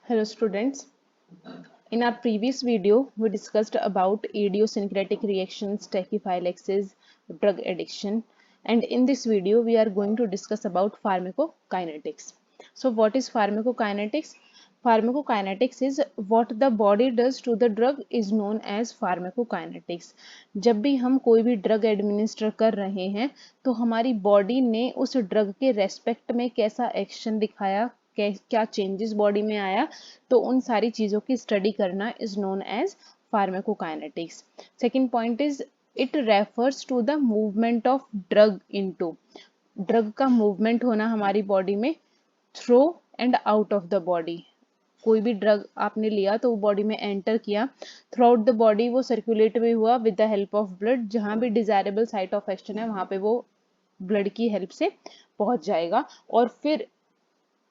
Hello students. In our previous video, we discussed about idiosyncratic reactions, tachyphylaxis, drug addiction, and in this video, we are going to discuss about pharmacokinetics. So what is pharmacokinetics? Pharmacokinetics is what the body does to the drug is known as pharmacokinetics. जब भी हम कोई भी drug administer कर रहे हैं तो हमारी बॉडी ने उस ड्रग के रेस्पेक्ट में कैसा एक्शन दिखाया, क्या चेंजेस बॉडी में आया, तो उन सारी चीजों की स्टडी करना is known as pharmacokinetics. Second point is it refers to the movement of drug into, drug का मूवमेंट होना हमारी बॉडी में through and out of the body. कोई भी ड्रग आपने लिया तो वो बॉडी में एंटर किया, थ्रू आउट द बॉडी वो सर्कुलेट भी हुआ with the help of blood. जहां भी डिजायरेबल साइट ऑफ एक्शन है वहां पे वो ब्लड की हेल्प से पहुंच जाएगा और फिर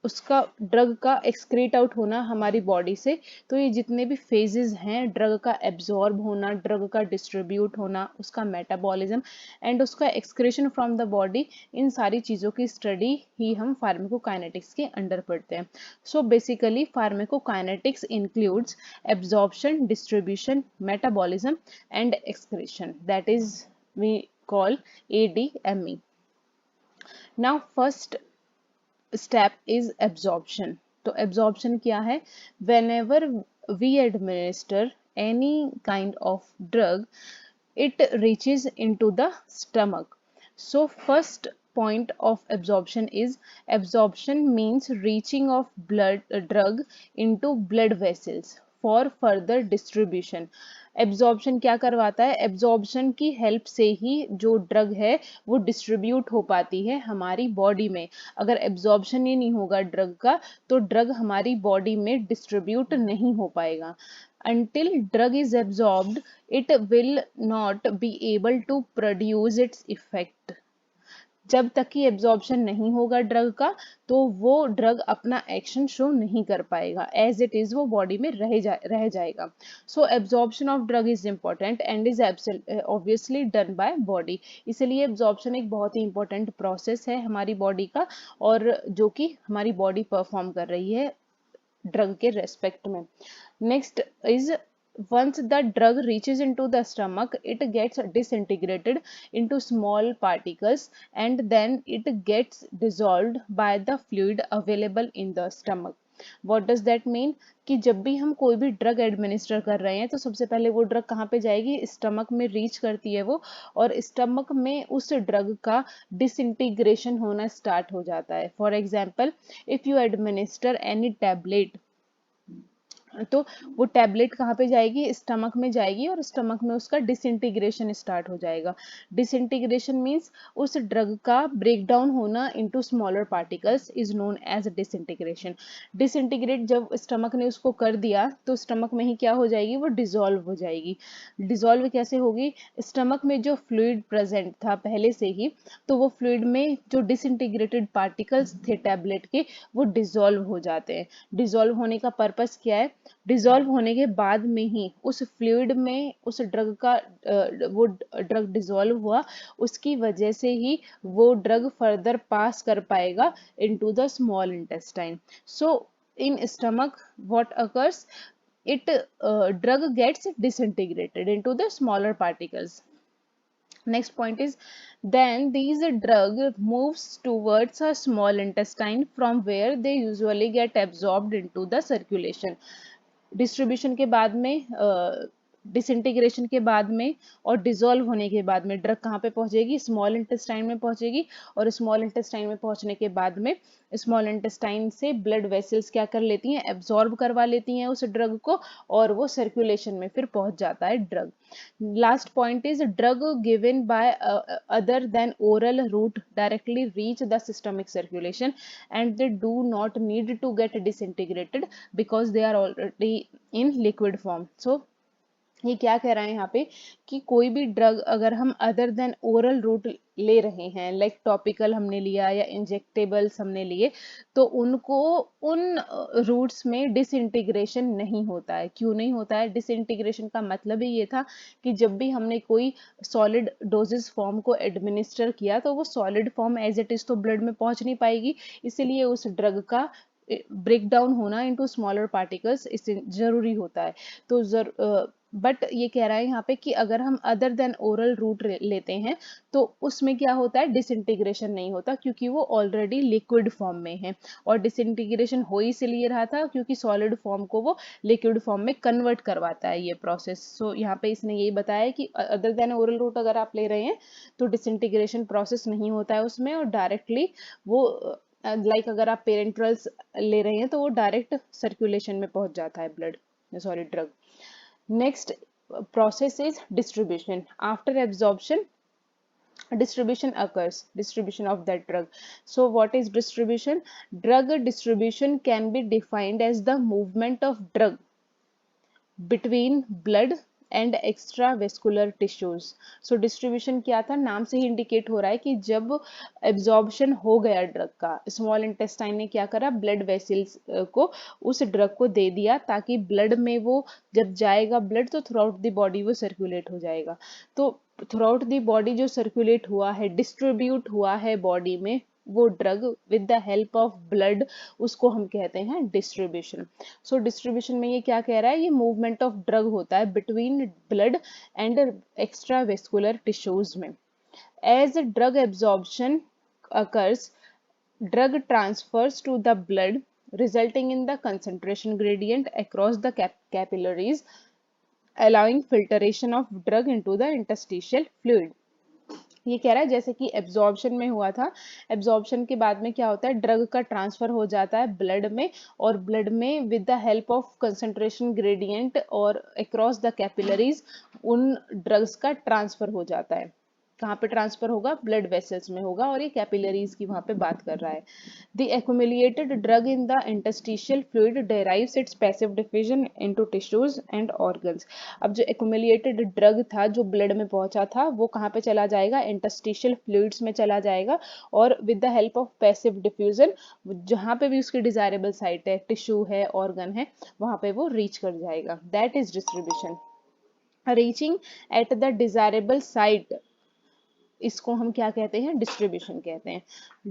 उसका ड्रग का एक्सक्रीट आउट होना हमारी बॉडी से. तो ये जितने भी फेजेस हैं, ड्रग का एब्जॉर्ब होना, ड्रग का डिस्ट्रीब्यूट होना, उसका मेटाबॉलिज्म एंड उसका एक्सक्रीशन फ्रॉम द बॉडी, इन सारी चीज़ों की स्टडी ही हम फार्माकोकाइनेटिक्स के अंडर पढ़ते हैं. So basically pharmacokinetics includes absorption, distribution, metabolism and excretion. That is we call ADME. Now first step is absorption. तो absorption क्या है? Whenever we administer any kind of drug, it reaches into the stomach. So first point of absorption is, absorption means reaching of drug into blood vessels for further distribution. Absorption क्या करवाता है? Absorption की help से ही जो drug है वो distribute हो पाती है हमारी बॉडी में. अगर एब्जॉर्प्शन ही नहीं होगा ड्रग का तो ड्रग हमारी बॉडी में डिस्ट्रीब्यूट नहीं हो पाएगा. Until drug is absorbed, it will not be able to produce its effect. जब तक कि एब्जॉर्प्शन नहीं होगा ड्रग का तो वो ड्रग अपना एक्शन शो नहीं कर पाएगा, एज इट इज वो बॉडी में रह जाएगा. So absorption of drug is important and is obviously done by body. इसलिए एब्जॉर्प्शन एक बहुत ही इंपॉर्टेंट प्रोसेस है हमारी बॉडी का, और जो कि हमारी बॉडी परफॉर्म कर रही है ड्रग के रेस्पेक्ट में. Next is, once the drug reaches into the stomach, it gets disintegrated into small particles and then it gets dissolved by the fluid available in the stomach. What does that mean? कि जब भी हम कोई भी drug administer कर रहे हैं तो सबसे पहले वो ड्रग कहाँ पे जाएगी? स्टमक में रीच करती है वो, और स्टमक में उस ड्रग का डिसइंटीग्रेशन होना स्टार्ट हो जाता है. For example, if you administer any tablet, तो वो टैबलेट कहाँ पे जाएगी? स्टमक में जाएगी और स्टमक में उसका डिसइंटीग्रेशन स्टार्ट हो जाएगा. डिसइंटीग्रेशन मीन्स उस ड्रग का ब्रेकडाउन होना into smaller particles is known as disintegration. Disintegrate जब स्टमक ने उसको कर दिया तो स्टमक में ही क्या हो जाएगी? वो डिसॉल्व हो जाएगी. डिसॉल्व कैसे होगी? स्टमक में जो फ्लूइड प्रेजेंट था पहले से ही, तो वो फ्लूइड में जो डिसइंटीग्रेटेड पार्टिकल्स थे टैबलेट के वो डिसॉल्व हो जाते हैं. डिसॉल्व होने का पर्पस क्या है? डिसॉल्व होने के बाद में ही उस फ्लूइड में उस ड्रग का वो ड्रग डिसॉल्व हुआ, उसकी वजह से ही वो ड्रग फर्दर पास कर पाएगा into the small intestine. So in stomach what occurs, it drug gets disintegrated into the smaller particles. Next point is, then these drug moves towards a small intestine from where they usually get absorbed into the circulation. Distribution के बाद में, disintegration के बाद में और dissolve होने के बाद में ड्रग कहाँ पे पहुंचेगी? स्मॉल इंटेस्टाइन में पहुंचेगी. और स्मॉल इंटेस्टाइन में पहुंचने के बाद में स्मॉल इंटेस्टाइन से ब्लड वेसल्स क्या कर लेती हैं? एब्जॉर्ब करवा लेती हैं उस ड्रग को और वो सर्कुलेशन में फिर पहुंच जाता है drug. Last point is, drug given by other than oral route directly reach the systemic circulation and they do not need to get disintegrated because they are already in liquid form. So ये क्या कह रहा है यहाँ पे कि कोई भी ड्रग अगर हम अदर देन ओरल रूट ले रहे हैं, लाइक टॉपिकल हमने लिया या इंजेक्टेबल्स हमने लिए, तो उनको उन रूट्स में डिसइंटीग्रेशन नहीं होता है. क्यों नहीं होता है? डिसइंटीग्रेशन का मतलब ही ये था कि जब भी हमने कोई सॉलिड डोजेस फॉर्म को एडमिनिस्टर किया तो वो solid form as it is तो ब्लड में पहुंच नहीं पाएगी, इसलिए उस ड्रग का ब्रेक डाउन होना इनटू स्मॉलर पार्टिकल्स इससे जरूरी होता है। तो बट ये कह रहा है यहाँ पे कि अगर हम अदर देन ओरल रूट लेते हैं तो उसमें क्या होता है, डिसइंटीग्रेशन नहीं होता क्योंकि वो ऑलरेडी लिक्विड फॉर्म में है। और डिसइंटीग्रेशन हो इसीलिए रहा था क्योंकि सॉलिड फॉर्म को वो लिक्विड फॉर्म में कन्वर्ट करवाता है ये प्रोसेस। सो यहाँ पे इसने यही बताया कि अदर देन ओरल रूट अगर आप ले रहे हैं तो डिसइंटीग्रेशन प्रोसेस नहीं होता है उसमें, और डायरेक्टली वो अगर आप पेरेंट्रल्स ले रहे हैं तो वो डायरेक्ट सर्कुलेशन में पहुंच जाता है blood, sorry drug. Next process is distribution. After absorption, distribution occurs, distribution of that drug. So what is distribution? Drug distribution can be defined as the movement of drug between blood and extra vascular tissues. So distribution क्या था, नाम से ही indicate हो रहा है कि जब absorption हो गया ड्रग का, स्मॉल इंटेस्टाइन ने क्या करा, ब्लड वेसल्स को उस ड्रग को दे दिया ताकि ब्लड में वो जब जाएगा ब्लड तो थ्रू आउट द बॉडी वो सर्कुलेट हो जाएगा। तो थ्रू आउट द बॉडी जो सर्कुलेट हुआ है, डिस्ट्रीब्यूट हुआ है बॉडी में वो drug with the help of blood, उसको हम कहते हैं डिस्ट्रीब्यूशन। सो डिस्ट्रीब्यूशन में ये क्या कह रहा है, ये मूवमेंट ऑफ ड्रग होता है between blood and extra vascular tissues में। As drug absorption occurs, drug transfers to the blood resulting in the concentration gradient across the capillaries, allowing filtration of drug into the interstitial fluid। ये कह रहा है जैसे कि absorption में हुआ था, एब्जॉर्प्शन के बाद में क्या होता है, ड्रग का ट्रांसफर हो जाता है ब्लड में, और ब्लड में with the help of concentration gradient और अक्रॉस द कैपिलरीज उन ड्रग्स का ट्रांसफर हो जाता है। कहाँ पे ट्रांसफर होगा, ब्लड वेसल्स में होगा, और ये कैपिलरीज की वहां पे बात कर रहा है। The accumulated drug in the interstitial fluid derives its passive diffusion into tissues and organs। अब जो accumulated drug था जो ब्लड में पहुंचा था वो कहाँ पे चला जाएगा, interstitial fluids में चला जाएगा, और with the help of passive diffusion जहाँ पे भी उसकी desirable site है, टिश्यू है, organ है, वहां पे वो रीच कर जाएगा। that is distribution। reaching at the desirable site, इसको हम क्या कहते हैं, डिस्ट्रीब्यूशन कहते हैं।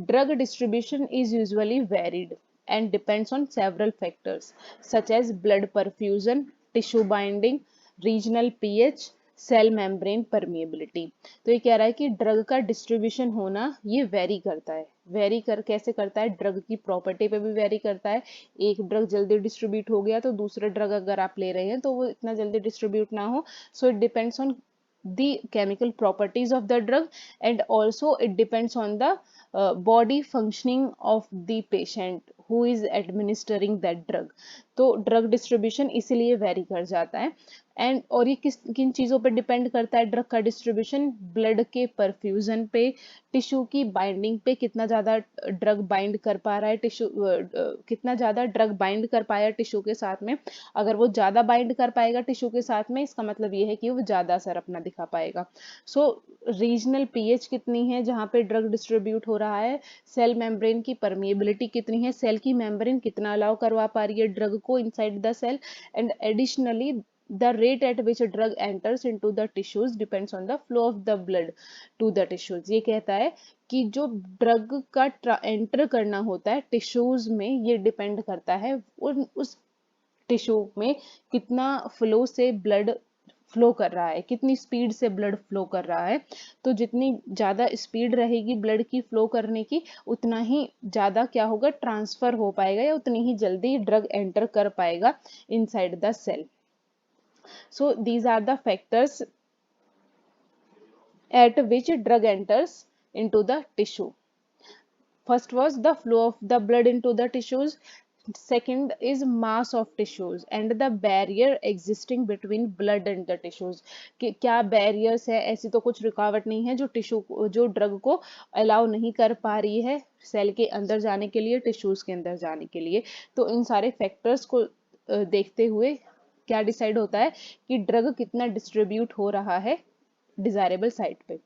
Drug distribution is usually varied and depends on several factors such as blood perfusion, tissue binding, regional pH, cell membrane permeability. तो ये कह रहा है कि ड्रग का डिस्ट्रीब्यूशन होना ये वेरी करता है। वेरी कैसे करता है, ड्रग की प्रॉपर्टी पे भी वेरी करता है। एक ड्रग जल्दी डिस्ट्रीब्यूट हो गया तो दूसरा ड्रग अगर आप ले रहे हैं तो वो इतना जल्दी डिस्ट्रीब्यूट ना हो। So it depends on the chemical properties of the drug, and also it depends on the body functioning of the patient who is administering that drug। तो ड्रग डिस्ट्रीब्यूशन इसीलिए वेरी कर जाता है। एंड और ये किन चीजों पे डिपेंड करता है ड्रग का डिस्ट्रीब्यूशन, ब्लड के परफ्यूजन पे, टिश्यू की बाइंडिंग पे, कितना ज्यादा ड्रग बाइंड कर पा रहा है टिश्यू, कितना ज्यादा ड्रग बाइंड कर पाया टिश्यू के साथ में। अगर वो ज्यादा बाइंड कर पाएगा टिश्यू के साथ में, इसका मतलब ये है कि वो ज्यादा असर अपना दिखा पाएगा। सो रीजनल पीएच कितनी है जहाँ पे ड्रग डिस्ट्रीब्यूट हो रहा है, सेल मेम्ब्रेन की परमिएबिलिटी कितनी है, सेल की मेम्ब्रेन कितना अलाउ करवा पा रही है ड्रग को inside the cell, and additionally the rate at which a drug enters into the tissues depends on the flow of the blood to the tissues। ये कहता है कि जो ड्रग का एंटर करना होता है टिश्यूज में, ये डिपेंड करता है उस टिश्यू में कितना फ्लो से ब्लड फ्लो कर रहा है, कितनी स्पीड से ब्लड फ्लो कर रहा है। तो जितनी ज्यादा स्पीड रहेगी ब्लड की फ्लो करने की, उतना ही ज्यादा क्या होगा, ट्रांसफर हो पाएगा, या उतनी ही जल्दी ड्रग एंटर कर पाएगा inside the cell. So these are the factors at which drug enters into the tissue। First was the flow of the blood into the tissues, second is mass of tissues and the barrier existing between blood and the tissues। कि क्या barriers है, ऐसी तो कुछ रुकावट नहीं है जो टिश्यू जो ड्रग को अलाउ नहीं कर पा रही है सेल के अंदर जाने के लिए, टिश्यूज के अंदर जाने के लिए। तो इन सारे फैक्टर्स को देखते हुए क्या डिसाइड होता है कि ड्रग कितना डिस्ट्रीब्यूट हो रहा है डिजायरेबल साइट पे।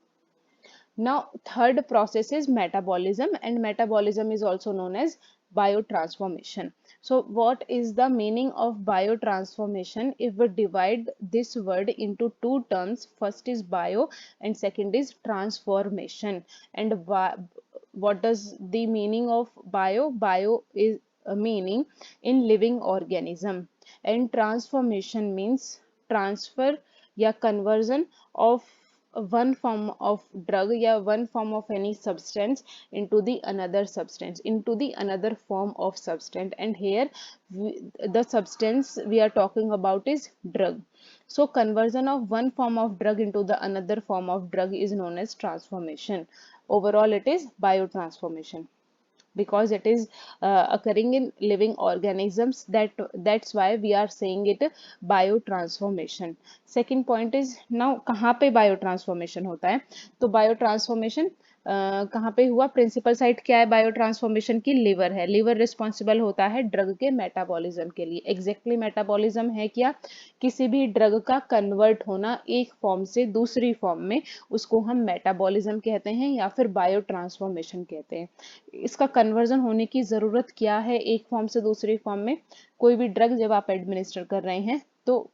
Now third process is metabolism, and metabolism is also known as biotransformation। So what is the meaning of biotransformation? If we divide this word into two terms, first is bio and second is transformation। And what does the meaning of bio? Bio is meaning in living organism, and transformation means transfer या conversion of one form of drug या one form of any substance into the another substance, into the another form of substance, and here the substance we are talking about is drug. So conversion of one form of drug into the another form of drug is known as transformation. Overall it is biotransformation because it is occurring in living organisms, that's why we are saying it biotransformation. Second point is now कहाँ पे biotransformation होता है, तो biotransformation कहाँ पे हुआ, principal site क्या है बायोट्रांसफॉर्मेशन की, लिवर है। लिवर रिस्पॉन्सिबल होता है ड्रग के मेटाबॉलिज्म के लिए। एग्जैक्टली मेटाबॉलिज्म है क्या, किसी भी ड्रग का कन्वर्ट होना एक फॉर्म से दूसरी फॉर्म में, उसको हम मेटाबॉलिज्म कहते हैं या फिर बायो ट्रांसफॉर्मेशन कहते हैं। इसका कन्वर्जन होने की जरूरत क्या है एक फॉर्म से दूसरी फॉर्म में, कोई भी ड्रग जब आप एडमिनिस्टर कर रहे हैं तो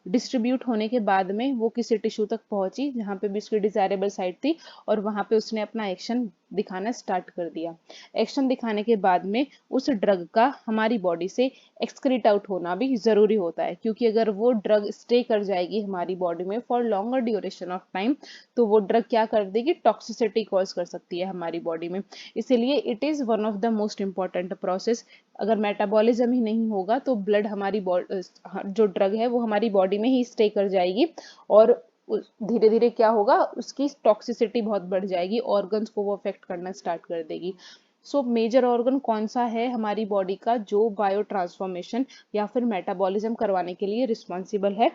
डिस्ट्रीब्यूट होने के बाद में वो किसी टिश्यू तक पहुंची जहां पे भी उसकी डिजायरेबल साइट थी और वहां पे उसने अपना एक्शन दिखाना स्टार्ट कर दिया। एक्शन दिखाने के बाद में उस ड्रग का हमारी बॉडी से एक्सक्रीट आउट होना भी जरूरी होता है, क्योंकि अगर वो ड्रग स्टे कर जाएगी हमारी बॉडी में for longer duration of time तो वो ड्रग क्या कर देगी, टॉक्सिसिटी कॉज कर सकती है हमारी बॉडी में। इसीलिए it is one of the most important process. अगर मेटाबॉलिज्म ही नहीं होगा तो ब्लड हमारी जो ड्रग है वो हमारी बॉडी में ही स्टे कर जाएगी और धीरे धीरे क्या होगा, उसकी टॉक्सिसिटी बहुत बढ़ जाएगी, ऑर्गन्स को वो अफेक्ट करना स्टार्ट कर देगी। सो मेजर ऑर्गन कौन सा है हमारी बॉडी का जो बायो ट्रांसफॉर्मेशन या फिर मेटाबॉलिज्म करवाने के लिए रिस्पॉन्सिबल है?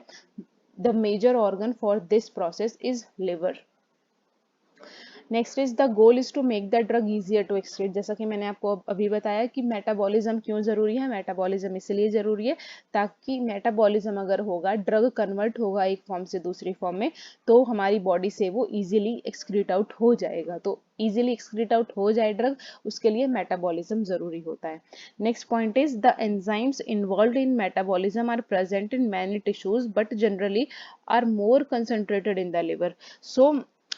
The major organ for this process is liver. Next is the goal is to make the drug easier to excrete. जैसा कि मैंने आपको अभी बताया कि मेटाबॉलिज्म क्यों जरूरी है, मेटाबॉलिज्म इसलिए जरूरी है ताकि मेटाबॉलिज्म अगर होगा, ड्रग कन्वर्ट होगा एक फॉर्म से दूसरी फॉर्म में, तो हमारी बॉडी से वो इजीली एक्सक्रीट आउट हो जाएगा। तो इजीली एक्सक्रीट आउट हो जाए ड्रग, उसके लिए मेटाबॉलिज्म जरूरी होता है। Next point is the enzymes involve in metabolism are present in many tissues but generally are more concentrated in the liver. So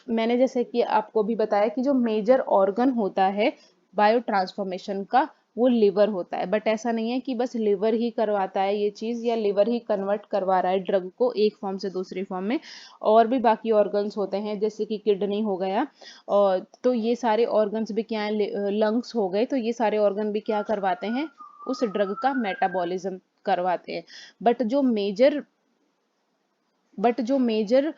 मैंने जैसे कि आपको भी बताया कि जो मेजर ऑर्गन होता है बायो ट्रांसफॉर्मेशन का वो लिवर होता है, बट ऐसा नहीं है कि बस लिवर ही करवाता है ये चीज या लिवर ही कन्वर्ट करवा रहा है ड्रग को एक फॉर्म से दूसरी फॉर्म में, और भी बाकी ऑर्गन्स होते हैं जैसे कि किडनी हो गया, और तो ये सारे ऑर्गन्स भी क्या है, लंग्स हो गए, तो ये सारे ऑर्गन भी क्या करवाते हैं, उस ड्रग का मेटाबॉलिज्म करवाते हैं। बट जो मेजर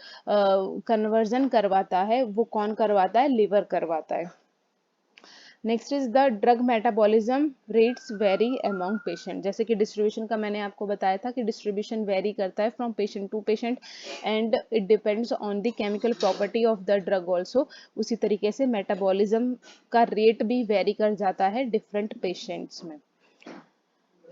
कन्वर्जन करवाता है वो कौन करवाता है, लिवर करवाता है। Next is the drug metabolism rates very among patient. जैसे कि डिस्ट्रीब्यूशन का मैंने आपको बताया था कि डिस्ट्रीब्यूशन वेरी करता है from patient to patient and it depends on the chemical property of the drug also. उसी तरीके से मेटाबॉलिज्म का रेट भी वेरी कर जाता है डिफरेंट पेशेंट्स में।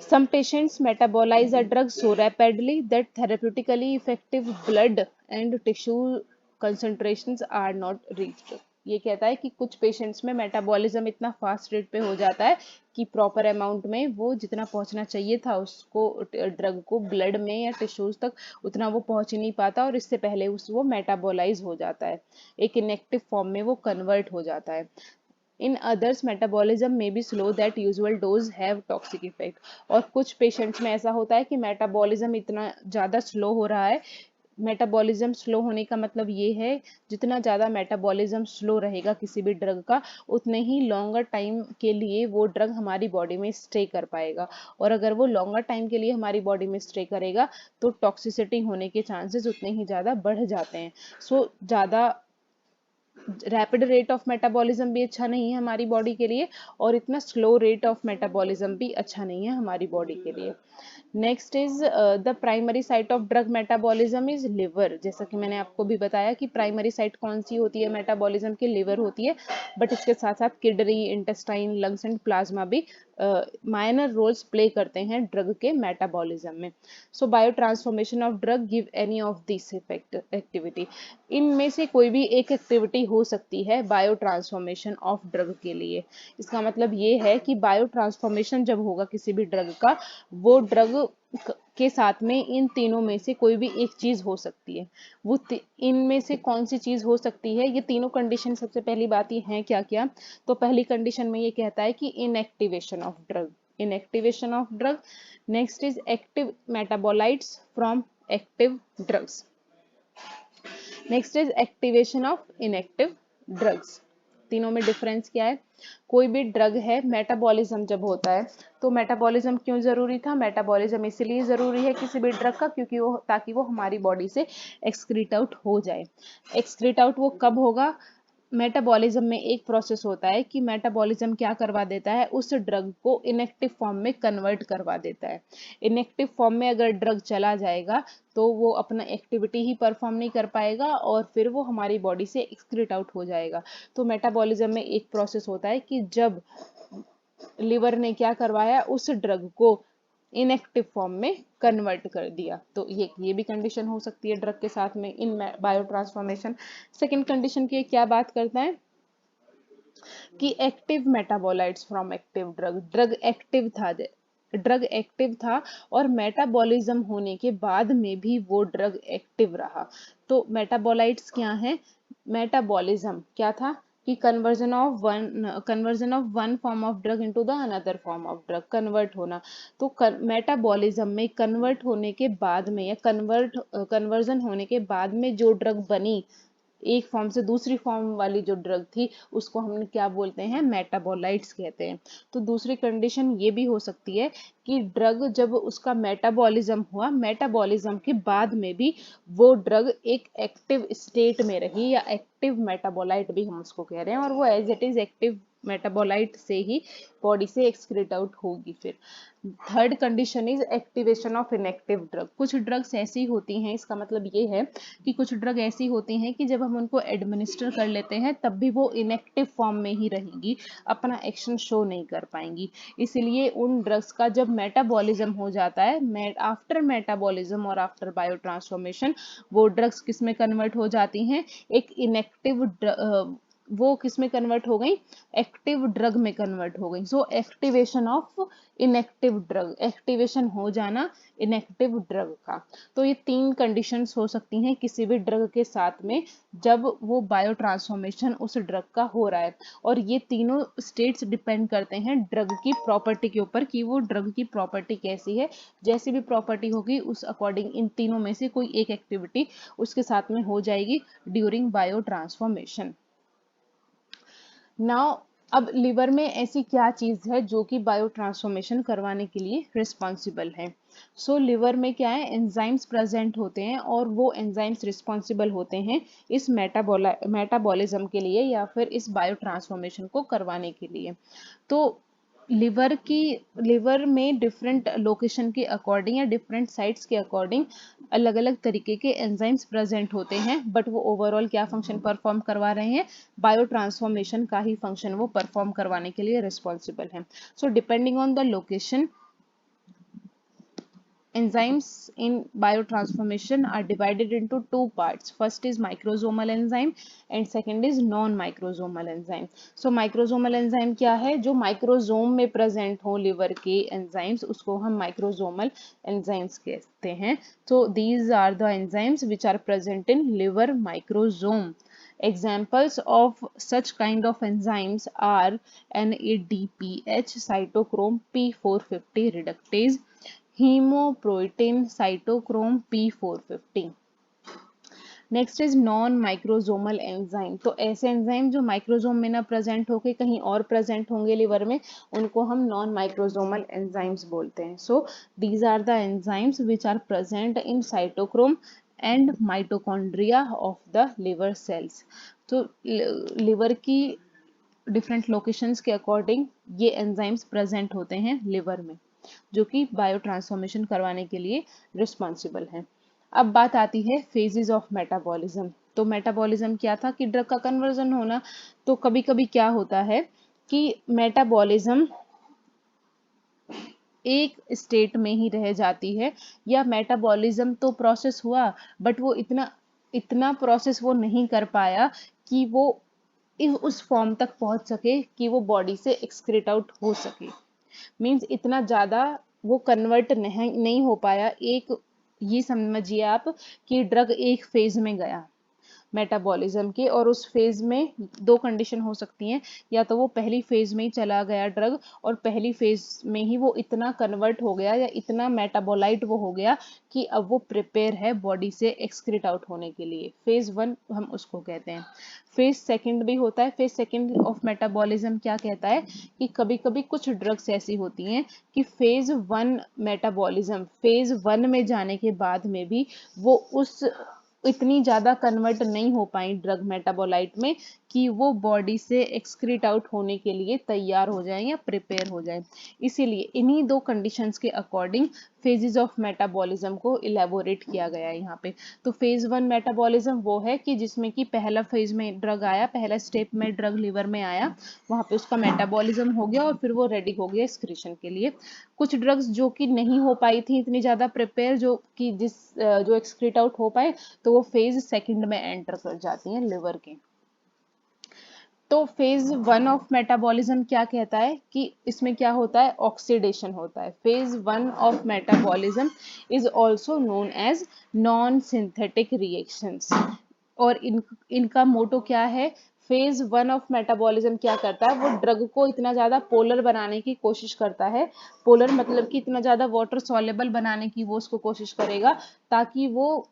Some patients metabolize a drug so rapidly that therapeutically effective blood and tissue concentrations are not reached. ये कहता है कि कुछ पेशेंट्स में मेटाबॉलिज्म इतना फास्ट रेट पे हो जाता है कि प्रॉपर अमाउंट में वो जितना पहुंचना चाहिए था उसको ड्रग को ब्लड में या टिश्यूज तक उतना वो पहुंच ही नहीं पाता और इससे पहले वो मेटाबोलाइज हो जाता है, एक इनएक्टिव फॉर्म में वो कन्वर्ट हो जाता है। In others, metabolism may be slow that usual dose have toxic effect. और कुछ पेशेंट्स में ऐसा होता है कि मेटाबॉलिज्म इतना ज़्यादा स्लो हो रहा है। मेटाबॉलिज्म स्लो होने का मतलब ये है जितना ज़्यादा मेटाबॉलिज्म स्लो रहेगा किसी भी ड्रग का उतने ही लॉन्गर टाइम के लिए वो ड्रग हमारी बॉडी में स्टे कर पाएगा, और अगर वो लॉन्गर टाइम के लिए हमारी बॉडी में स्टे करेगा तो टॉक्सिसिटी होने के चांसेस उतने ही ज़्यादा बढ़ जाते हैं। सो ज़्यादा रैपिड रेट ऑफ मेटाबॉलिज्म भी अच्छा नहीं है हमारी बॉडी के लिए और इतना स्लो रेट ऑफ मेटाबॉलिज्म भी अच्छा नहीं है हमारी बॉडी के लिए। Next is the primary site of drug metabolism is liver. जैसा कि मैंने आपको भी बताया कि प्राइमरी साइट कौन सी होती है मेटाबॉलिज्म की, लिवर होती है, बट इसके साथ साथ kidney, intestine, lungs and plasma भी माइनर रोल्स प्ले करते हैं ड्रग के मेटाबॉलिज्म में। So biotransformation of drug give any of this activity. इनमें से कोई भी एक एक्टिविटी हो सकती है बायो ट्रांसफॉर्मेशन ऑफ ड्रग के लिए। इसका मतलब ये है कि बायो ट्रांसफॉर्मेशन जब होगा किसी भी ड्रग का, वो ड्रग के साथ में इन तीनों में से कोई भी एक चीज हो सकती है। वो इनमें से कौन सी चीज हो सकती है, ये तीनों कंडीशन सबसे पहली बात ये है क्या क्या, तो पहली कंडीशन में ये कहता है कि inactivation of drug. inactivation of drug. Next is active metabolites from active drugs. Next is activation of inactive drugs. तीनों में डिफरेंस क्या है? कोई भी ड्रग है, मेटाबॉलिज्म जब होता है तो मेटाबॉलिज्म क्यों जरूरी था? मेटाबॉलिज्म इसलिए जरूरी है किसी भी ड्रग का क्योंकि वो ताकि वो हमारी बॉडी से एक्सक्रीट आउट हो जाए। एक्सक्रीट आउट वो कब होगा? मेटाबॉलिज्म में एक प्रोसेस होता है कि मेटाबॉलिज्म क्या करवा देता है, उस ड्रग को इनएक्टिव फॉर्म में कन्वर्ट करवा देता है। इनएक्टिव फॉर्म में अगर ड्रग चला जाएगा तो वो अपना एक्टिविटी ही परफॉर्म नहीं कर पाएगा और फिर वो हमारी बॉडी से एक्सक्रीट आउट हो जाएगा। तो मेटाबॉलिज्म में एक प्रोसेस होता है कि जब लिवर ने क्या करवाया, उस ड्रग को इनएक्टिव फॉर्म में कन्वर्ट कर दिया। तो ये भी कंडीशन हो सकती है ड्रग के साथ में इन बायो ट्रांसफॉर्मेशन। सेकेंड कंडीशन की क्या बात करता है कि active metabolites from active drug. Drug active था और मेटाबॉलिज्म होने के बाद में भी वो ड्रग एक्टिव रहा। तो मेटाबोलाइट्स क्या है? मेटाबॉलिज्म क्या था कि conversion of one form of drug into the another form of drug, convert होना। तो मेटाबॉलिज्म में कन्वर्ट होने के बाद में या कन्वर्जन होने के बाद में जो ड्रग बनी, एक फॉर्म से दूसरी फॉर्म वाली जो ड्रग थी, उसको हम क्या बोलते हैं? मेटाबोलाइट्स कहते हैं। तो दूसरी कंडीशन ये भी हो सकती है कि ड्रग जब उसका मेटाबॉलिज्म हुआ, मेटाबॉलिज्म के बाद में भी वो ड्रग एक एक्टिव स्टेट में रही, या एक्टिव मेटाबोलाइट भी हम उसको कह रहे हैं, और वो as it is active metabolite से ही बॉडी से एक्सक्रीट आउट होगी। फिर third condition is activation of inactive drug. कुछ ड्रग्स ऐसी होती हैं, इसका मतलब ये है कि कुछ ड्रग ऐसी होती हैं कि जब हम उनको एडमिनिस्टर कर लेते हैं तब भी वो इनएक्टिव फॉर्म में ही रहेंगी, अपना एक्शन शो नहीं कर पाएंगी। इसलिए उन ड्रग्स का जब मेटाबॉलिज्म हो जाता है, आफ्टर मेटाबॉलिज्म और आफ्टर बायो ट्रांसफॉर्मेशन, वो ड्रग्स किस में कन्वर्ट हो जाती हैं? एक इनएक्टिव वो किस में कन्वर्ट हो गई? एक्टिव ड्रग में कन्वर्ट हो गई। So activation of inactive drug, activation हो जाना इनएक्टिव ड्रग का। तो ये तीन कंडीशंस हो सकती हैं किसी भी ड्रग के साथ में जब वो बायो ट्रांसफॉर्मेशन उस ड्रग का हो रहा है, और ये तीनों स्टेट्स डिपेंड करते हैं ड्रग की प्रॉपर्टी के ऊपर कि वो ड्रग की प्रॉपर्टी कैसी है। जैसी भी प्रॉपर्टी होगी उस अकॉर्डिंग इन तीनों में से कोई एक एक्टिविटी उसके साथ में हो जाएगी ड्यूरिंग बायो ट्रांसफॉर्मेशन। नाउ अब लिवर में ऐसी क्या चीज है जो कि बायो ट्रांसफॉर्मेशन करवाने के लिए रिस्पॉन्सिबल है? सो लिवर में क्या है? एंजाइम्स प्रेजेंट होते हैं और वो एंजाइम्स रिस्पॉन्सिबल होते हैं इस मेटाबॉलिज्म के लिए या फिर इस बायो ट्रांसफॉर्मेशन को करवाने के लिए। तो लिवर में डिफरेंट लोकेशन के अकॉर्डिंग या डिफरेंट साइट्स के अकॉर्डिंग अलग अलग तरीके के एंजाइम्स प्रेजेंट होते हैं, बट वो ओवरऑल क्या फंक्शन परफॉर्म करवा रहे हैं? बायो ट्रांसफॉर्मेशन का ही फंक्शन वो परफॉर्म करवाने के लिए रिस्पॉन्सिबल है। So depending on the location, enzymes in biotransformation are divided into two parts. First is microsomal enzyme and second is non-microsomal enzyme. So microsomal enzyme क्या है? जो माइक्रोजोम में प्रेजेंट हो लिवर के एंजाइम्स, उसको हम माइक्रोजोमल एंजाइम्स कहते हैं। So these are the enzymes which are present in liver microsome. Examples of such kind of enzymes are NADPH, cytochrome P450 reductase, hemoprotein cytochrome P450। Next is non microsomal enzyme. तो ऐसे enzyme जो माइक्रोजोम में ना present होके कहीं और present होंगे liver में, उनको हम नॉन माइक्रोजोमल एंजाइम्स बोलते हैं। So these are the enzymes which are present in cytochrome and mitochondria of the liver cells. तो लिवर की डिफरेंट लोकेशंस के अकॉर्डिंग ये एंजाइम्स प्रेजेंट होते हैं लिवर में, जो कि बायो ट्रांसफॉर्मेशन करवाने के लिए रिस्पॉन्सिबल है। अब बात आती है फेजेस ऑफ मेटाबॉलिज्म। तो मेटाबॉलिज्म क्या था? कि ड्रग का कन्वर्जन होना। तो कभी कभी क्या होता है कि मेटाबॉलिज्म एक स्टेट में ही रह जाती है, या मेटाबॉलिज्म तो प्रोसेस हुआ बट वो इतना प्रोसेस वो नहीं कर पाया कि वो उस फॉर्म तक पहुंच सके कि वो बॉडी से एक्सक्रीट आउट हो सके। मीन्स इतना ज्यादा वो कन्वर्ट नहीं हो पाया। एक ये समझिए आप कि ड्रग एक फेज में गया, मेटाबॉलिज्म के, और उस फेज में दो कंडीशन हो सकती हैं, या तो वो पहली फेज में ही चला गया ड्रग और पहली फेज में ही वो इतना कन्वर्ट हो गया या इतना मेटाबोलाइट वो हो गया कि अब वो प्रिपेयर है बॉडी से एक्सक्रीट आउट होने के लिए। फेज 1 हम उसको कहते हैं। फेज सेकंड भी होता है। फेज सेकंड ऑफ मेटाबॉलिज्म क्या कहता है कि कभी कभी कुछ ड्रग्स ऐसी होती हैं कि फेज 1 मेटाबॉलिज्म, फेज 1 में जाने के बाद में भी वो उस इतनी ज्यादा कन्वर्ट नहीं हो पाई ड्रग मेटाबोलाइट में कि वो बॉडी से एक्सक्रीट आउट होने के लिए तैयार हो जाए या प्रिपेयर हो जाए। इसीलिए इन्हीं दो कंडीशंस के अकॉर्डिंग फेजेस ऑफ मेटाबॉलिज्म को इलेबोरेट किया गया है यहाँ पे। तो फेज 1 मेटाबॉलिज्म वो है कि जिसमें कि पहला फेज में ड्रग आया, पहला स्टेप में ड्रग लिवर में आया, वहां पे उसका मेटाबॉलिज्म हो गया और फिर वो रेडी हो गया एक्सक्रीशन के लिए। कुछ ड्रग्स जो कि नहीं हो पाई थी इतनी ज्यादा प्रिपेयर, जो कि जो एक्सक्रीट आउट हो पाए, तो वो फेज सेकंड में एंटर कर जाती हैं लिवर के। तो फेज 1 ऑफ मेटाबॉलिज्म क्या कहता है कि इसमें क्या होता है, ऑक्सीडेशन होता है। Phase 1 of metabolism is also known as non synthetic reactions. और इनका मोटो क्या है, फेज 1 ऑफ मेटाबॉलिज्म क्या करता है, वो ड्रग को इतना ज्यादा पोलर बनाने की कोशिश करता है। पोलर मतलब कि इतना ज्यादा वाटर सॉल्युबल बनाने की वो उसको कोशिश करेगा ताकि वो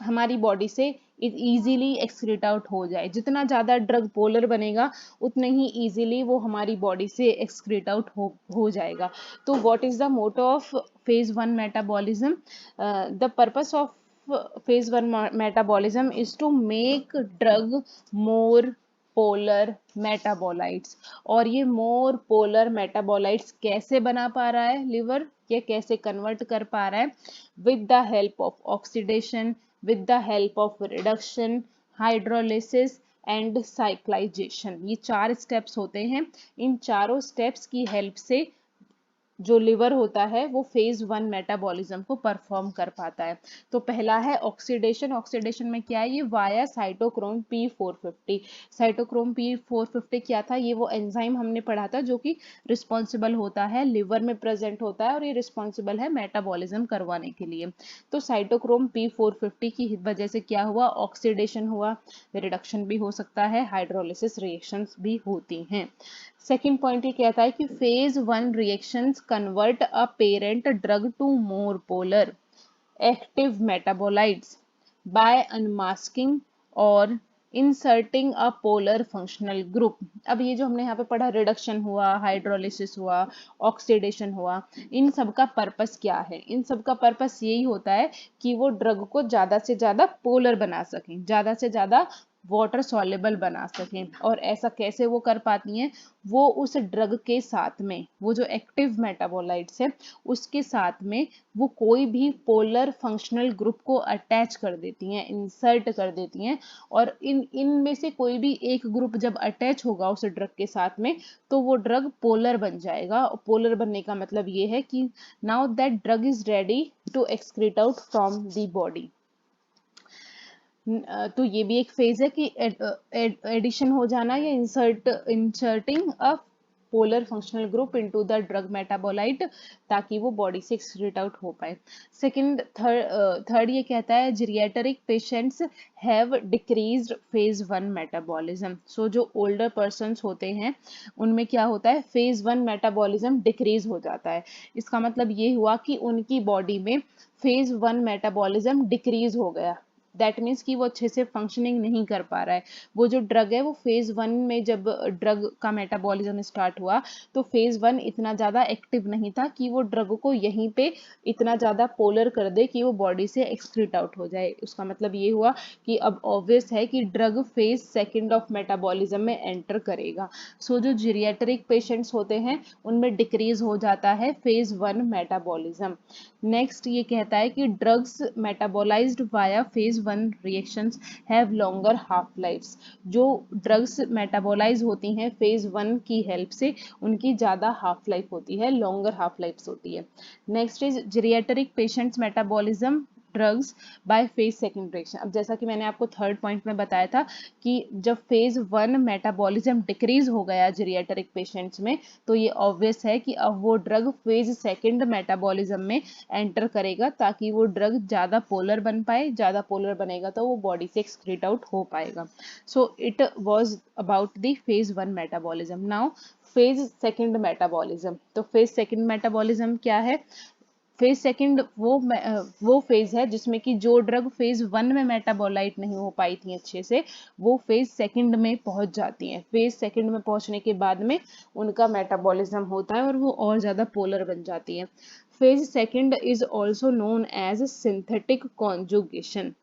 हमारी बॉडी से इजीली एक्सक्रीट आउट हो जाए। जितना ज्यादा ड्रग पोलर बनेगा उतने ही इजीली वो हमारी बॉडी से एक्सक्रीट आउट हो जाएगा। तो what is the motto of phase 1 metabolism? The purpose of phase 1 metabolism is to make drug more polar metabolites. और ये मोर पोलर मेटाबोलाइट्स कैसे बना पा रहा है लिवर, ये कैसे कन्वर्ट कर पा रहा है? With the help of oxidation, with the help of reduction, hydrolysis and cyclization। ये चार स्टेप्स होते हैं। इन चारों स्टेप्स की हेल्प से जो लिवर होता है वो फेज 1 मेटाबॉलिज्म को परफॉर्म कर पाता है। तो पहला है ऑक्सीडेशन। ऑक्सीडेशन में क्या है, ये via cytochrome P450। Cytochrome P450 क्या था, ये वो एंजाइम हमने पढ़ा था जो कि रिस्पॉन्सिबल होता है, लिवर में प्रेजेंट होता है और ये रिस्पॉन्सिबल है मेटाबॉलिज्म करवाने के लिए। तो साइटोक्रोम P450 की वजह से क्या हुआ, ऑक्सीडेशन हुआ, रिडक्शन भी हो सकता है, हाइड्रोलिसिस रिएक्शंस भी होती हैं। सेकेंड पॉइंट ये कहता है कि phase 1 reactions convert a parent drug to more polar active metabolites by unmasking और inserting a polar functional group. अब ये जो हमने यहाँ पे पढ़ा, रिडक्शन हुआ, हाइड्रोलिसिस हुआ, ऑक्सीडेशन हुआ, इन सब का पर्पस क्या है? इन सब का पर्पस यही होता है कि वो ड्रग को ज्यादा से ज्यादा पोलर बना सकें, ज्यादा से ज्यादा वाटर सॉल्युबल बना सकें। और ऐसा कैसे वो कर पाती हैं, वो उस ड्रग के साथ में, वो जो एक्टिव मेटाबोलाइट्स है उसके साथ में वो कोई भी पोलर फंक्शनल ग्रुप को अटैच कर देती हैं, इंसर्ट कर देती हैं। और इनमें से कोई भी एक ग्रुप जब अटैच होगा उस ड्रग के साथ में तो वो ड्रग पोलर बन जाएगा। पोलर बनने का मतलब ये है कि now that drug is ready to excrete out from the body. तो ये भी एक फेज है कि एडिशन हो जाना या inserting a polar functional group into the drug metabolite ताकि वो बॉडी से एक्सक्रीट आउट हो पाए। थर्ड ये कहता है geriatric patients have decreased phase 1 metabolism. So जो ओल्डर पर्सन्स होते हैं उनमें क्या होता है, फेज 1 मेटाबॉलिज्म डिक्रीज हो जाता है। इसका मतलब ये हुआ कि उनकी बॉडी में फेज 1 मेटाबॉलिज्म डिक्रीज हो गया। दैट मीन्स कि वो अच्छे से फंक्शनिंग नहीं कर पा रहा है। वो जो ड्रग है वो फेज 1 में जब ड्रग का मेटाबॉलिज्म स्टार्ट हुआ तो फेज 1 इतना ज्यादा एक्टिव नहीं था कि वो ड्रग को यहीं पे इतना ज्यादा पोलर कर दे कि वो बॉडी से एक्सक्रीट आउट हो जाए। उसका मतलब ये हुआ कि अब ऑब्वियस है कि drug phase second of metabolism में एंटर करेगा। सो जो जीरियाट्रिक पेशेंट्स होते हैं उनमें डिक्रीज हो जाता है फेज 1 मेटाबॉलिज्म। नेक्स्ट ये कहता है कि drugs metabolized via phase 1 reactions have longer half lifes. जो ड्रग्स मेटाबोलाइज होती हैं फेज 1 की हेल्प से उनकी ज्यादा हाफ लाइफ होती है, लॉन्गर हाफ लाइफ होती है। Next is geriatric patients metabolism drugs bye phase second reaction. अब जैसा कि मैंने आपको थर्ड पॉइंट में बताया था कि जब फेज 1 मेटाबॉलिज्म डिक्रीज हो गया जीरियाट्रिक पेशेंट्स में, तो ये ऑब्वियस है कि अब वो ड्रग फेज सेकंड मेटाबॉलिज्म में एंटर करेगा, ताकि वो ड्रग ज़्यादा पोलर बन पाए। ज़्यादा पोलर बनेगा तो वो बॉडी से एक्सक्रीट आउट हो पाएगा। So it was about the phase 1 metabolism. Now phase second metabolism. तो फेज सेकंड मेटाबॉलिज्म क्या है? फेज सेकंड वो फेज है जिसमें कि जो ड्रग फेज 1 में मेटाबोलाइट नहीं हो पाई थी अच्छे से, वो फेज सेकंड में पहुंच जाती हैं। फेज सेकंड में पहुंचने के बाद में उनका मेटाबॉलिज्म होता है और वो और ज्यादा पोलर बन जाती है। Phase second is also known as synthetic conjugation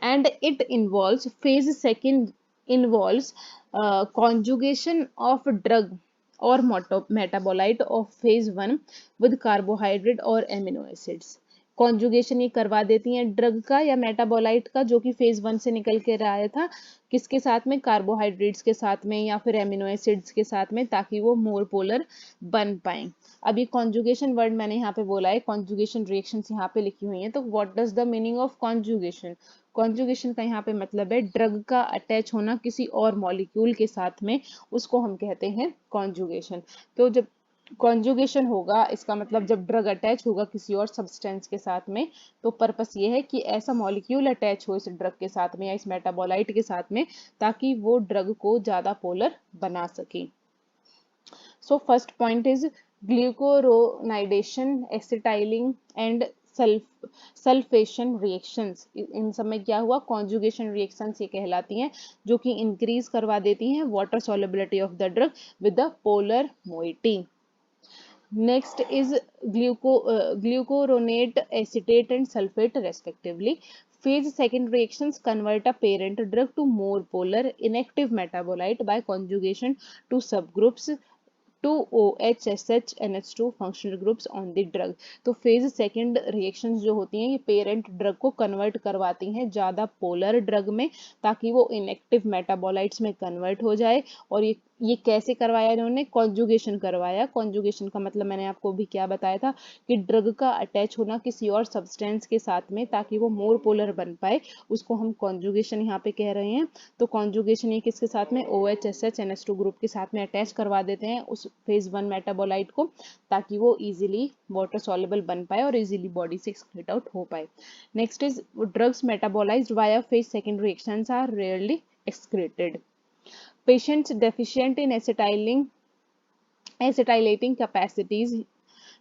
and it involves phase second involves conjugation of drug or metabolite of phase 1 with carbohydrate or amino acids। Conjugation ये करवा देती हैं ड्रग का या मेटाबोलाइट का जो कि फेज 1 से निकल के आया था, किसके साथ में? कार्बोहाइड्रेट्स के साथ में या फिर एमिनो एसिड्स के साथ में, ताकि वो मोर पोलर बन पाए। अब ये कॉन्जुगेशन वर्ड मैंने यहाँ पे बोला है, कॉन्जुगेशन रिएक्शंस यहाँ पे लिखी हुई हैं। तो what does the meaning of conjugation? Conjugation का यहाँ पे मतलब है ड्रग का अटैच होना किसी और मॉलिक्यूल के साथ में, उसको हम कहते हैं कॉन्जुगेशन। तो जब कॉन्जुगेशन होगा, इसका मतलब जब ड्रग अटैच होगा किसी और सब्सटेंस के साथ में, तो पर्पस ये है कि ऐसा मॉलिक्यूल अटैच हो इस ड्रग के साथ में या इस मेटाबोलाइट के साथ में, ताकि वो ड्रग को ज्यादा पोलर बना सके। So first point is glucuronidation, acetyling and sulfation reactions. इन सब में क्या हुआ? कॉन्जुगेशन रिएक्शंस ये कहलाती हैं, जो कि इंक्रीज करवा देती हैं water solubility of the drug with the polar moiety. Next is glucuronate, acetate and sulfate respectively. Phase second reactions convert a parent drug to more polar inactive metabolite by conjugation to subgroups 2OH, SH, NH2 functional groups on the drug। तो phase second reactions जो होती हैं ये parent drug को convert करवाती हैं ज़्यादा polar drug में, ताकि वो इनएक्टिव मेटाबोलाइट्स में कन्वर्ट हो जाए। और ये कैसे करवाया इन्होंने? कॉन्जुगेशन करवाया। कॉन्जुगेशन का मतलब मैंने आपको भी क्या बताया था कि ड्रग का अटैच होना किसी और सब्सटेंस के साथ में ताकि वो मोर पोलर बन पाए, उसको हम कॉन्जुगेशन यहाँ पे कह रहे हैं। तो कॉन्जुगेशन ये किसके साथ में? OH, SH, NH2 ग्रुप के साथ में अटैच करवा देते हैं उस फेज 1 मेटाबोलाइट को, ताकि वो इजीली वाटर सॉल्युबल बन पाए और इजीली बॉडी से एक्सक्रीट आउट हो पाए। Next is drugs metabolized via phase second reactions are rarely excreted। Patients deficient in acetylating capacities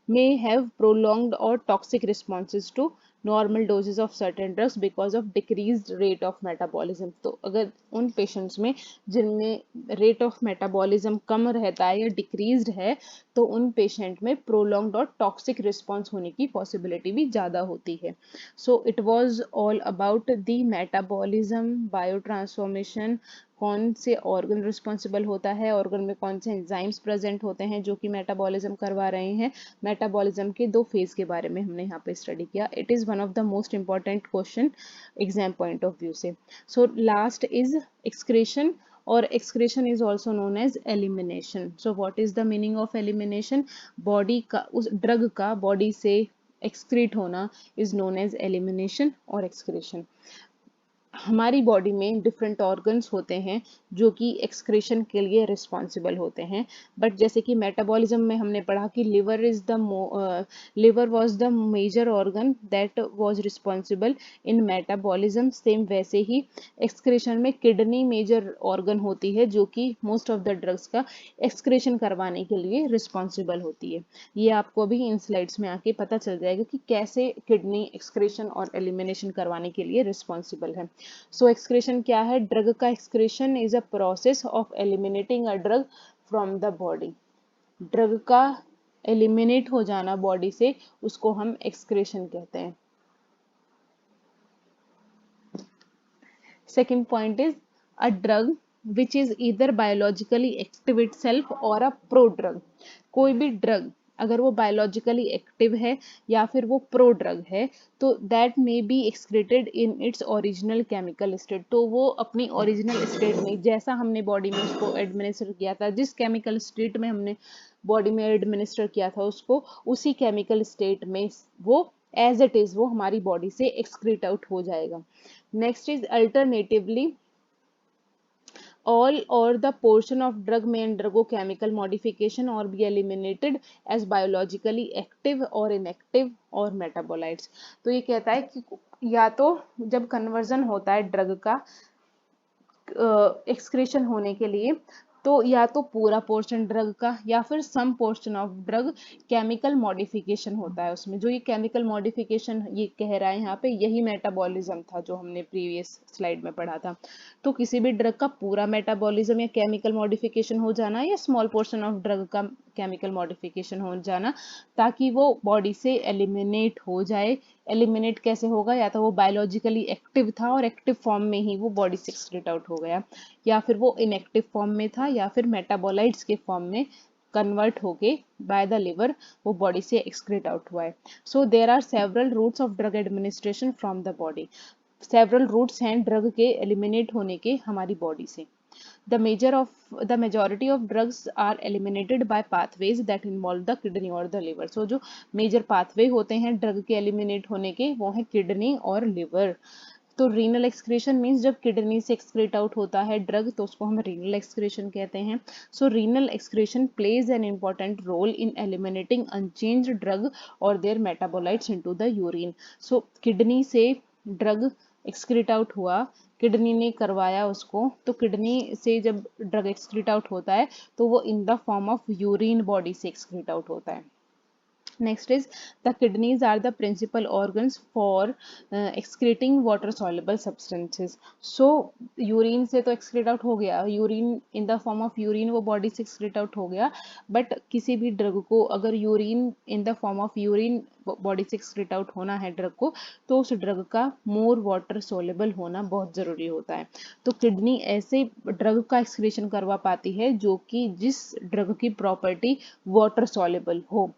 may have prolonged or toxic responses to normal doses of certain drugs because of decreased rate of metabolism। तो अगर उन patients में जिनमें rate of metabolism कम रहता है या decreased है, तो उन पेशेंट में प्रोलॉन्ग्ड और टॉक्सिक रिस्पॉन्स होने की पॉसिबिलिटी भी ज़्यादा होती है। So it was all about the metabolism, bio transformation, कौन से ऑर्गन रिस्पॉन्सिबल होता है, ऑर्गन में कौन से एंजाइम्स प्रेजेंट होते हैं जो कि मेटाबॉलिज्म करवा रहे हैं। मेटाबॉलिज्म के 2 फेज के बारे में हमने यहाँ पे स्टडी किया। It is one of the most important question exam point of view से। सो लास्ट इज एक्सक्रीशन, और excretion is also known as elimination। so what is the meaning of elimination? Body का उस drug का body से excrete होना is known as elimination और excretion। हमारी body में डिफरेंट ऑर्गन्स होते हैं जो कि एक्सक्रीशन के लिए रिस्पॉन्सिबल होते हैं। बट जैसे कि मेटाबॉलिज्म में हमने पढ़ा कि liver was the major organ that was responsible in metabolism, same वैसे ही एक्सक्रीशन में किडनी मेजर ऑर्गन होती है जो कि मोस्ट ऑफ द ड्रग्स का एक्सक्रीशन करवाने के लिए रिस्पॉन्सिबल होती है। ये आपको अभी इन स्लाइड्स में आके पता चल जाएगा कि कैसे किडनी एक्सक्रीशन और एलिमिनेशन करवाने के लिए रिस्पॉन्सिबल है। सो एक्सक्रीशन क्या है? ड्रग का excretion is a process of eliminating a drug from the body. Drug का एलिमिनेट हो जाना बॉडी से, उसको हम एक्सक्रीशन कहते हैं। Second point is a drug which is either biologically active itself और अ प्रो ड्रग। कोई भी ड्रग अगर वो बायोलॉजिकली एक्टिव है या फिर वो प्रो ड्रग है, तो that may be excreted in its original chemical state. तो वो अपनी ओरिजिनल स्टेट में, जैसा हमने बॉडी में उसको एडमिनिस्टर किया था, जिस केमिकल स्टेट में हमने बॉडी में एडमिनिस्टर किया था उसको, उसी केमिकल स्टेट में वो एज इट इज वो हमारी बॉडी से एक्सक्रीट आउट हो जाएगा। Next is alternatively all or the portion of drug may undergo chemical modification or be eliminated as biologically active or inactive or metabolites। तो ये कहता है कि या तो जब कन्वर्जन होता है ड्रग का एक्सक्रीशन होने के लिए, तो या तो पूरा पोर्शन ड्रग का या फिर some portion of drug chemical modification होता है उसमें। जो ये केमिकल मॉडिफिकेशन ये कह रहा है यहाँ पे, यही मेटाबॉलिज्म था जो हमने प्रीवियस स्लाइड में पढ़ा था। तो किसी भी ड्रग का पूरा मेटाबॉलिज्म या केमिकल मॉडिफिकेशन हो जाना या स्मॉल पोर्शन ऑफ ड्रग का केमिकल मॉडिफिकेशन हो जाना, ताकि वो बॉडी से एलिमिनेट हो जाए। एलिमिनेट कैसे होगा? या तो वो बायोलॉजिकली एक्टिव था और एक्टिव फॉर्म में ही वो बॉडी से एक्सक्रीट आउट हो गया, या फिर वो इनएक्टिव फॉर्म में था, या फिर मेटाबोलाइट्स के फॉर्म में कन्वर्ट होके बाय द लिवर वो बॉडी से एक्सक्रीट आउट हुआ है। So there are several routes of drug administration from the body. Several routes हैं ड्रग के एलिमिनेट होने के हमारी बॉडी से। The majority of drugs are eliminated by pathways that involve the kidney or the liver। So जो major pathway होते हैं drug के एलिमिनेट होने के, वो है किडनी और लिवर। तो रीनल एक्सक्रीशन मीन्स जब किडनी से एक्सक्रीट आउट होता है ड्रग, तो उसको हम रीनल एक्सक्रीशन कहते हैं। So renal excretion plays an important role in eliminating unchanged drug और their metabolites into the urine. So kidney से ड्रग एक्सक्रीट आउट हुआ, किडनी ने करवाया उसको, तो किडनी से जब ड्रग एक्सक्रीट आउट होता है तो वो इन the form of urine body से एक्सक्रीट आउट होता है। Next is the kidneys are the principal organs for excreting water soluble substances। So urine से तो excrete out हो गया, urine in the form of urine वो बॉडी से excrete out हो गया, बट किसी भी ड्रग को अगर urine in the form of urine body से excrete out होना है ड्रग को, तो उस ड्रग का मोर वाटर सोलेबल होना बहुत जरूरी होता है। तो किडनी ऐसे ड्रग का एक्सक्रीशन करवा पाती है जो कि जिस ड्रग की प्रॉपर्टी वाटर सोलेबल हो।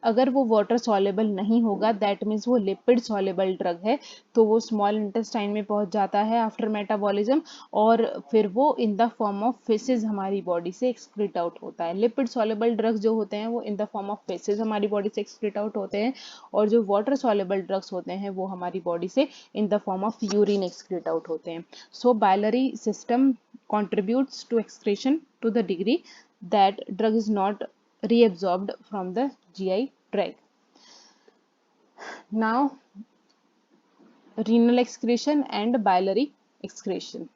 अगर वो वाटर सॉलेबल नहीं होगा, दैट मीन्स वो लिपिड सॉलेबल ड्रग है, तो वो स्मॉल इंटेस्टाइन में पहुंच जाता है आफ्टर मेटाबॉलिज्म, और फिर वो इन द फॉर्म ऑफ फेसेस हमारी बॉडी से एक्सक्रीट आउट होता है। लिपिड सॉलेबल ड्रग्स जो होते हैं वो इन द फॉर्म ऑफ फेसेस हमारी बॉडी से एक्सक्रीट आउट होते हैं, और जो वाटर सॉलेबल ड्रग्स होते हैं वो हमारी बॉडी से in the form of urine excrete out होते हैं। So biliary system contributes to excretion to the degree that drug is not reabsorbed from the GI tract. Now renal excretion and biliary excretion.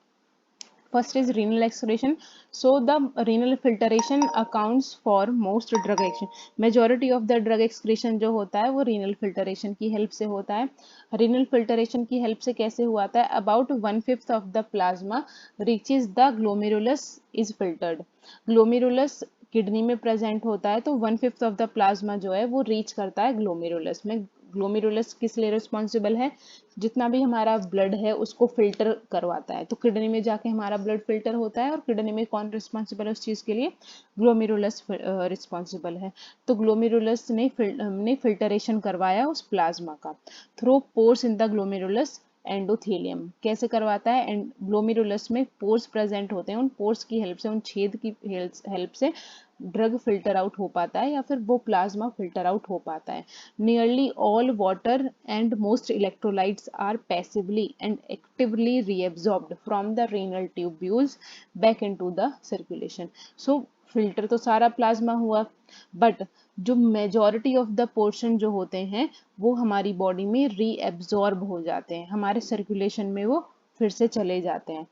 First is renal excretion. So the renal filtration accounts for most drug action। majority of the drug excretion जो होता है वो renal filtration की help से होता है। renal filtration की help से कैसे हुआ था? about 1/5 of the plasma reaches the glomerulus is filtered। glomerulus kidney में प्रेजेंट होता है, तो 1/5 ऑफ द प्लाज्मा जो है वो रीच करता है ग्लोमेरुलस में। ग्लोमेरुलस किस लिए रिस्पॉन्सिबल है? जितना भी हमारा ब्लड है उसको फिल्टर करवाता है। तो किडनी में जाके हमारा ब्लड फिल्टर होता है, और किडनी में कौन रिस्पॉन्सिबल है उस चीज के लिए? ग्लोमेरुलस रिस्पॉन्सिबल है। तो ग्लोमेरुलस ने फिल्टरेशन करवाया उस प्लाज्मा का through pores in the glomerulus endothelium. कैसे करवाता है? एंड ग्लोमेरुलस में पोर्स प्रेजेंट होते हैं, उन पोर्स की हेल्प से, उन छेद की हेल्प से ड्रग फिल्टर आउट हो पाता है, या फिर वो प्लाज्मा फिल्टर आउट हो पाता है। Nearly all water and most electrolytes are passively and actively reabsorbed from the renal tubules back into the circulation. So filter तो सारा प्लाज्मा हुआ, बट जो मेजॉरिटी ऑफ द पोर्शन जो होते हैं वो हमारी बॉडी में रीएब्सॉर्ब हो जाते हैं, हमारे सर्कुलेशन में वो फिर से चले जाते हैं।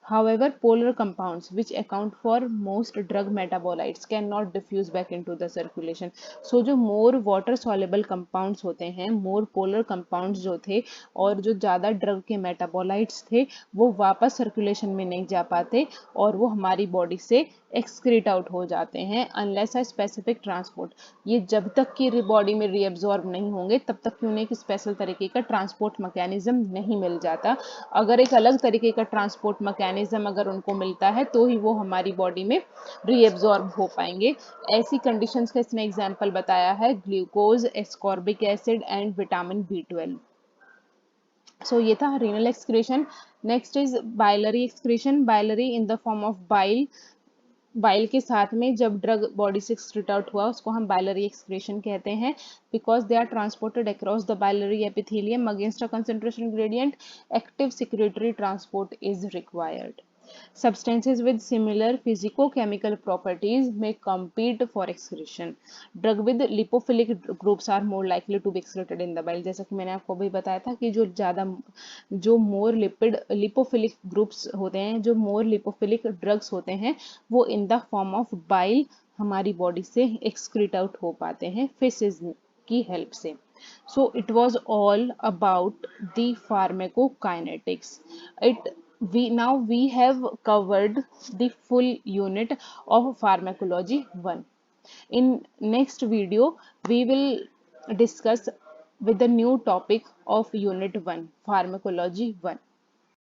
However, polar compounds which account for most drug metabolites cannot diffuse back into the circulation। So जो more water soluble compounds होते हैं, more polar compounds जो थे और जो ज़्यादा ड्रग के मेटाबोलाइट्स थे, वो वापस सर्कुलेशन में नहीं जा पाते और वो हमारी बॉडी से एक्सक्रीट आउट हो जाते हैं अनलेस अ स्पेसिफिक ट्रांसपोर्ट। ये जब तक कि बॉडी में रीअब्जॉर्ब नहीं होंगे तब तक कि उन्हें एक स्पेशल तरीके का ट्रांसपोर्ट मैकेनिज्म नहीं मिल जाता। अगर एक अलग तरीके का ट्रांसपोर्ट मैकेनिज्म अगर उनको मिलता है तो ही वो हमारी बॉडी में रीअब्जॉर्ब हो पाएंगे। ऐसी कंडीशंस का इसमें एग्जांपल बताया है glucose, ascorbic acid and vitamin B12। सो ये था renal excretion. Next is biliary excretion. Biliary in the form of bile bile के साथ में जब ड्रग बॉडी से एक्सक्रीट आउट हुआ उसको हम बाइलरी एक्सक्रीशन कहते हैं, because they are transported across the biliary epithelium against a concentration gradient, active secretory transport is required. Substances with similar physicochemical properties may compete for excretion. Drug with lipophilic groups are more likely to be excreted in the bile. जैसा कि मैंने आपको भी बताया था कि जो मोर lipid lipophilic groups होते हैं, जो मोर लिपोफिलिक ड्रग्स होते हैं, वो इन द फॉर्म ऑफ बाइल हमारी बॉडी से एक्सक्रीट आउट हो पाते हैं फेसेस की हेल्प से. So it was all about the pharmacokinetics. It we have covered the full unit of pharmacology 1. In next video we will discuss with the new topic of unit 1, pharmacology 1.